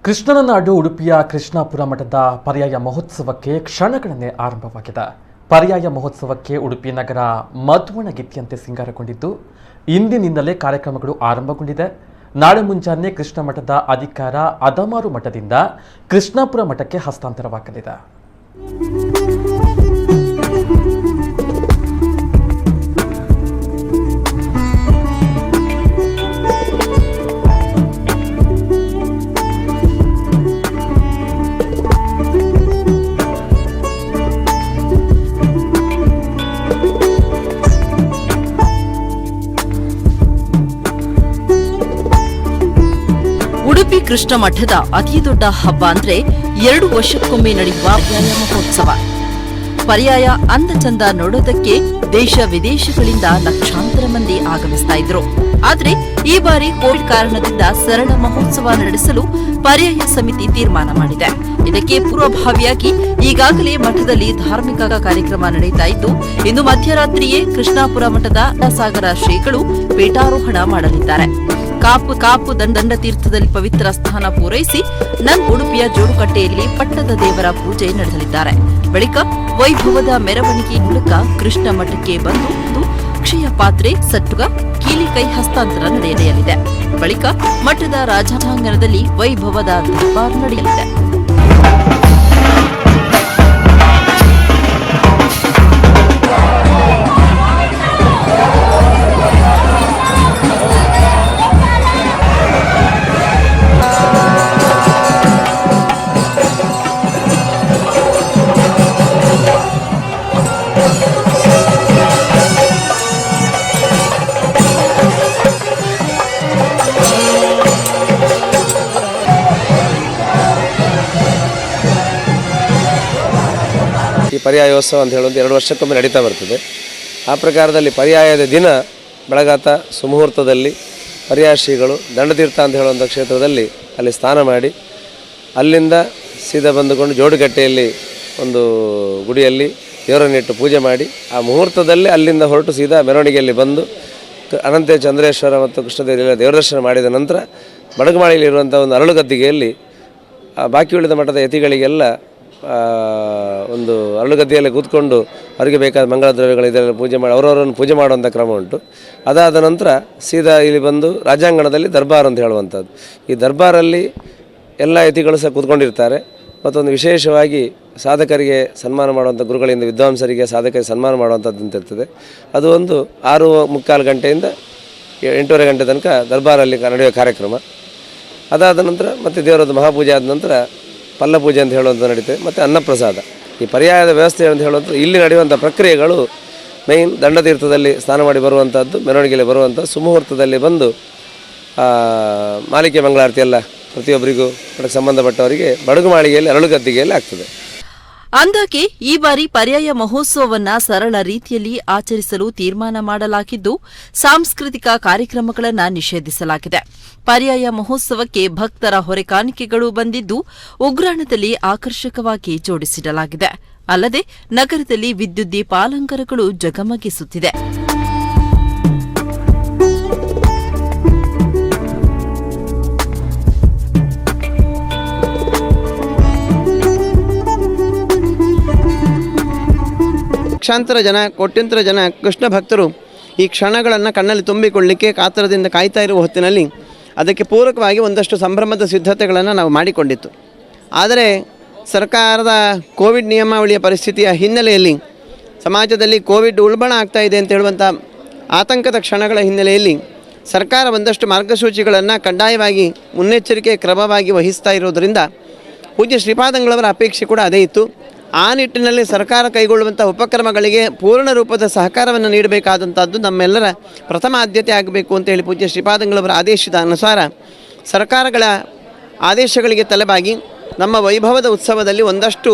ಕೃಷ್ಣನ ನಾಡು ಉಡುಪಿಯ ಕೃಷ್ಣಾಪುರ ಮಠದ ಪರ್ಯಾಯ ಮಹೋತ್ಸವಕ್ಕೆ ಕ್ಷಣಗಣನೆ ಆರಂಭವಾಗಿದೆ. ಪರ್ಯಾಯ ಮಹೋತ್ಸವಕ್ಕೆ ಉಡುಪಿ ನಗರ ಮಧುವಣಗಿತ್ತಿಯಂತೆ ಸಿಂಗಾರಗೊಂಡಿದ್ದು ಇಂದಿನಿಂದಲೇ ಕಾರ್ಯಕ್ರಮಗಳು ಆರಂಭಗೊಂಡಿದೆ. ನಾಳೆ ಮುಂಜಾನೆ ಕೃಷ್ಣ ಮಠದ ಅಧಿಕಾರ ಅದಮಾರು ಮಠದಿಂದ ಕೃಷ್ಣಾಪುರ ಮಠಕ್ಕೆ ಹಸ್ತಾಂತರವಾಗಲಿದೆ. ಉಡುಪಿ ಕೃಷ್ಣ ಮಠದ ಅತಿ ದೊಡ್ಡ ಹಬ್ಬ ಅಂದ್ರೆ 2 ವರ್ಷಕ್ಕೊಮ್ಮೆ ನಡೆಯುವ ಪರ್ಯಾಯ ಮಹೋತ್ಸವ. ಪರ್ಯಾಯ ಅಂದ ಚಂದ ನೋಡೋದಕ್ಕೆ ದೇಶ ವಿದೇಶಗಳಿಂದ ಲಕ್ಷಾಂತರ ಮಂದಿ ಆಗಮಿಸ್ತಾ ಇದ್ರು. ಆದ್ರೆ ಈ ಬಾರಿ ಕೋವಿಡ್ ಕಾರಣದಿಂದ ಸರಳ ಮಹೋತ್ಸವ ನಡೆಸಲು ಪರ್ಯಾಯ ಸಮಿತಿ ತೀರ್ಮಾನ ಮಾಡಿದೆ. ಇದಕ್ಕೆ ಪೂರ್ವಭಾವಿಯಾಗಿ ಈಗಾಗಲೇ ಮಠದಲ್ಲಿ ಧಾರ್ಮಿಕ ಕಾರ್ಯಕ್ರಮ ನಡೆಯುತ್ತಾ ಇದ್ದು, ಇಂದು ಮಧ್ಯರಾತ್ರಿಯೇ ಕೃಷ್ಣಾಪುರ ಮಠದ ಸಾಗರ ಶ್ರೀಗಳು ಪೀಠಾರೋಹಣ ಮಾಡಲಿದ್ದಾರೆ. ಕಾಪು ದಂಡತೀರ್ಥದಲ್ಲಿ ಪವಿತ್ರ ಸ್ಥಾನ ಪೂರೈಸಿ ಉಡುಪಿಯ ಜೋಡುಕಟ್ಟೆಯಲ್ಲಿ ಪಟ್ಟದ ದೇವರ ಪೂಜೆ ನಡೆಸಲಿದ್ದಾರೆ. ಬಳಿಕ ವೈಭವದ ಮೆರವಣಿಗೆ ಮೂಲಕ ಕೃಷ್ಣ ಮಠಕ್ಕೆ ಬಂದು ಕ್ಷಯ ಪಾತ್ರೆ, ಸಟ್ಟುಗ, ಕೀಲಿಕೈ ಹಸ್ತಾಂತರ ನಡೆಯಲಿದೆ. ಬಳಿಕ ಮಠದ ರಾಜಾಂಗಣದಲ್ಲಿ ವೈಭವದ ದರ್ಬಾರ್ ನಡೆಯಲಿದೆ. ಈ ಪರ್ಯಾಯೋತ್ಸವ ಅಂತ ಹೇಳೋದು 2 ವರ್ಷಕ್ಕೊಮ್ಮೆ ನಡೀತಾ ಬರ್ತದೆ. ಆ ಪ್ರಕಾರದಲ್ಲಿ ಪರ್ಯಾಯದ ದಿನ ಬೆಳಗಾತ ಸುಮುಹೂರ್ತದಲ್ಲಿ ಪರ್ಯಾಯ ಶ್ರೀಗಳು ದಂಡತೀರ್ಥ ಅಂತ ಹೇಳುವಂಥ ಕ್ಷೇತ್ರದಲ್ಲಿ ಅಲ್ಲಿ ಸ್ನಾನ ಮಾಡಿ ಅಲ್ಲಿಂದ ಸೀದಾ ಬಂದುಕೊಂಡು ಜೋಡುಗಟ್ಟೆಯಲ್ಲಿ ಒಂದು ಗುಡಿಯಲ್ಲಿ ದೇವರನ್ನಿಟ್ಟು ಪೂಜೆ ಮಾಡಿ ಆ ಮುಹೂರ್ತದಲ್ಲಿ ಅಲ್ಲಿಂದ ಹೊರಟು ಸೀದಾ ಮೆರವಣಿಗೆಯಲ್ಲಿ ಬಂದು ಅನಂತ ಚಂದ್ರೇಶ್ವರ ಮತ್ತು ಕೃಷ್ಣದೇವರ ದೇವದರ್ಶನ ಮಾಡಿದ ನಂತರ ಬಡಗಮಾಳಿಯಲ್ಲಿರುವಂಥ ಒಂದು ಅರಳುಗದ್ದಿಗೆಯಲ್ಲಿ ಬಾಕಿ ಉಳಿದ ಮಠದ ಯತಿಗಳಿಗೆಲ್ಲ ಒಂದು ಅರಳುಗದ್ದಿಯಲ್ಲಿ ಕೂತ್ಕೊಂಡು ಅವರಿಗೆ ಬೇಕಾದ ಮಂಗಳ ದ್ರವ್ಯಗಳು ಇದೆಲ್ಲ ಪೂಜೆ ಮಾಡಿ ಅವರವರನ್ನು ಪೂಜೆ ಮಾಡುವಂಥ ಕ್ರಮ ಉಂಟು. ಅದಾದ ನಂತರ ಸೀದಾ ಇಲ್ಲಿ ಬಂದು ರಾಜಾಂಗಣದಲ್ಲಿ ದರ್ಬಾರ್ ಅಂತ ಹೇಳುವಂಥದ್ದು. ಈ ದರ್ಬಾರಲ್ಲಿ ಎಲ್ಲ ಯತಿಗಳು ಸಹ ಕೂತ್ಕೊಂಡಿರ್ತಾರೆ. ಮತ್ತೊಂದು ವಿಶೇಷವಾಗಿ ಸಾಧಕರಿಗೆ ಸನ್ಮಾನ ಮಾಡುವಂಥ ಗುರುಗಳಿಂದ ವಿದ್ವಾಂಸರಿಗೆ ಸಾಧಕರಿಗೆ ಸನ್ಮಾನ ಮಾಡುವಂಥದ್ದು ಅಂತ ಇರ್ತದೆ. ಅದು ಒಂದು 6:45 ಗಂಟೆಯಿಂದ 8:30 ಗಂಟೆ ತನಕ ದರ್ಬಾರಲ್ಲಿ ನಡೆಯುವ ಕಾರ್ಯಕ್ರಮ. ಅದಾದ ನಂತರ ಮತ್ತು ದೇವರದ್ದು ಮಹಾಪೂಜೆ ಆದ ನಂತರ ಪಲ್ಲಪೂಜೆ ಅಂತ ಹೇಳುವಂಥ ನಡೀತದೆ. ಮತ್ತು ಅನ್ನಪ್ರಸಾದ. ಈ ಪರ್ಯಾಯದ ವ್ಯವಸ್ಥೆ ಅಂತ ಹೇಳುವಂಥ ಇಲ್ಲಿ ನಡೆಯುವಂಥ ಪ್ರಕ್ರಿಯೆಗಳು ಮೈನ್ ದಂಡತೀರ್ಥದಲ್ಲಿ ಸ್ನಾನ ಮಾಡಿ ಬರುವಂಥದ್ದು, ಮೆರವಣಿಗೆಯಲ್ಲಿ ಬರುವಂಥದ್ದು, ಸುಮುಹೂರ್ತದಲ್ಲಿ ಬಂದು ಮಾಲಿಕೆ ಮಂಗಳಾರತಿ ಎಲ್ಲ ಪ್ರತಿಯೊಬ್ಬರಿಗೂ ಅದಕ್ಕೆ ಸಂಬಂಧಪಟ್ಟವರಿಗೆ ಬಡಗುಮಾಳಿಗೆಯಲ್ಲಿ ಅರಳುಗದ್ದಿಗೆಯಲ್ಲಿ ಆಗ್ತದೆ. ಅಂದಾಗೆ ಈ ಬಾರಿ ಪರ್ಯಾಯ ಮಹೋತ್ಸವವನ್ನ ಸರಳ ರೀತಿಯಲ್ಲಿ ಆಚರಿಸಲು ತೀರ್ಮಾನ ಮಾಡಲಾಗಿದ್ದು, ಸಾಂಸ್ಕೃತಿಕ ಕಾರ್ಯಕ್ರಮಗಳನ್ನು ನಿಷೇಧಿಸಲಾಗಿದೆ. ಪರ್ಯಾಯ ಮಹೋತ್ಸವಕ್ಕೆ ಭಕ್ತರ ಹೊರೆಕಾಣಿಕೆಗಳು ಬಂದಿದ್ದು ಉಗ್ರಾಣದಲ್ಲಿ ಆಕರ್ಷಕವಾಗಿ ಜೋಡಿಸಿಡಲಾಗಿದೆ. ಅಲ್ಲದೆ ನಗರದಲ್ಲಿ ವಿದ್ಯುತ್ ದೀಪಾಲಂಕಾರಗಳು ಜಗಮಗಿಸುತ್ತಿದೆ. ಲಕ್ಷಾಂತರ ಜನ, ಕೋಟ್ಯಂತರ ಜನ ಕೃಷ್ಣ ಭಕ್ತರು ಈ ಕ್ಷಣಗಳನ್ನು ಕಣ್ಣಲ್ಲಿ ತುಂಬಿಕೊಳ್ಳಲಿಕ್ಕೆ ಕಾತರದಿಂದ ಕಾಯ್ತಾ ಇರುವ ಹೊತ್ತಿನಲ್ಲಿ ಅದಕ್ಕೆ ಪೂರಕವಾಗಿ ಒಂದಷ್ಟು ಸಂಭ್ರಮದ ಸಿದ್ಧತೆಗಳನ್ನು ನಾವು ಮಾಡಿಕೊಂಡಿತ್ತು. ಆದರೆ ಸರ್ಕಾರದ ಕೋವಿಡ್ ನಿಯಮಾವಳಿಯ ಪರಿಸ್ಥಿತಿಯ ಹಿನ್ನೆಲೆಯಲ್ಲಿ ಸಮಾಜದಲ್ಲಿ ಕೋವಿಡ್ ಉಲ್ಬಣ ಆಗ್ತಾ ಇದೆ ಅಂತ ಹೇಳುವಂಥ ಆತಂಕದ ಕ್ಷಣಗಳ ಹಿನ್ನೆಲೆಯಲ್ಲಿ ಸರ್ಕಾರ ಒಂದಷ್ಟು ಮಾರ್ಗಸೂಚಿಗಳನ್ನು ಕಡ್ಡಾಯವಾಗಿ ಮುನ್ನೆಚ್ಚರಿಕೆ ಕ್ರಮವಾಗಿ ವಹಿಸ್ತಾ ಇರೋದರಿಂದ ಪೂಜ್ಯ ಶ್ರೀಪಾದಂಗಳವರ ಅಪೇಕ್ಷೆ ಕೂಡ ಅದೇ ಇತ್ತು. ಆ ನಿಟ್ಟಿನಲ್ಲಿ ಸರ್ಕಾರ ಕೈಗೊಳ್ಳುವಂಥ ಉಪಕ್ರಮಗಳಿಗೆ ಪೂರ್ಣ ರೂಪದ ಸಹಕಾರವನ್ನು ನೀಡಬೇಕಾದಂಥದ್ದು ನಮ್ಮೆಲ್ಲರ ಪ್ರಥಮ ಆದ್ಯತೆ ಆಗಬೇಕು ಅಂತೇಳಿ ಪೂಜ್ಯ ಶ್ರೀಪಾದಂಗಳವರ ಆದೇಶದ ಅನುಸಾರ ಸರ್ಕಾರಗಳ ಆದೇಶಗಳಿಗೆ ತಲೆಬಾಗಿ ನಮ್ಮ ವೈಭವದ ಉತ್ಸವದಲ್ಲಿ ಒಂದಷ್ಟು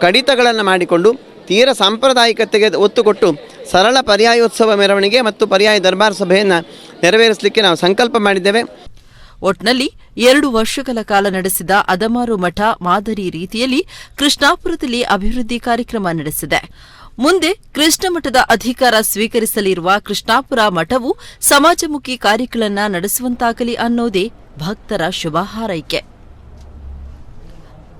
ಕಡಿತಗಳನ್ನು ಮಾಡಿಕೊಂಡು ತೀರ ಸಾಂಪ್ರದಾಯಿಕತೆಗೆ ಒತ್ತು ಕೊಟ್ಟು ಸರಳ ಪರ್ಯಾಯೋತ್ಸವ ಮೆರವಣಿಗೆ ಮತ್ತು ಪರ್ಯಾಯ ದರ್ಬಾರ್ ಸಭೆಯನ್ನು ನೆರವೇರಿಸಲಿಕ್ಕೆ ನಾವು ಸಂಕಲ್ಪ ಮಾಡಿದ್ದೇವೆ. ಒಟ್ನಲ್ಲಿ 2 ವರ್ಷಗಳ ಕಾಲ ನಡೆಸಿದ ಅದಮಾರು ಮಠ ಮಾದರಿ ರೀತಿಯಲ್ಲಿ ಕೃಷ್ಣಾಪುರದಲ್ಲಿ ಅಭಿವೃದ್ಧಿ ಕಾರ್ಯಕ್ರಮ ನಡೆಸಿದೆ. ಮುಂದೆ ಕೃಷ್ಣ ಮಠದ ಅಧಿಕಾರ ಸ್ವೀಕರಿಸಲಿರುವ ಕೃಷ್ಣಾಪುರ ಮಠವು ಸಮಾಜಮುಖಿ ಕಾರ್ಯಗಳನ್ನು ನಡೆಸುವಂತಾಗಲಿ ಅನ್ನೋದೇ ಭಕ್ತರ ಶುಭ ಹಾರೈಕೆ.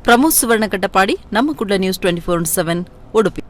ಪ್ರಮೋದ್ ಸುವರ್ಣ ಕಟ್ಟಪಾಡಿ, ನಮ್ಮ ಕುಡ್ಲ ನ್ಯೂಸ್ 24/7 ಉಡುಪಿ.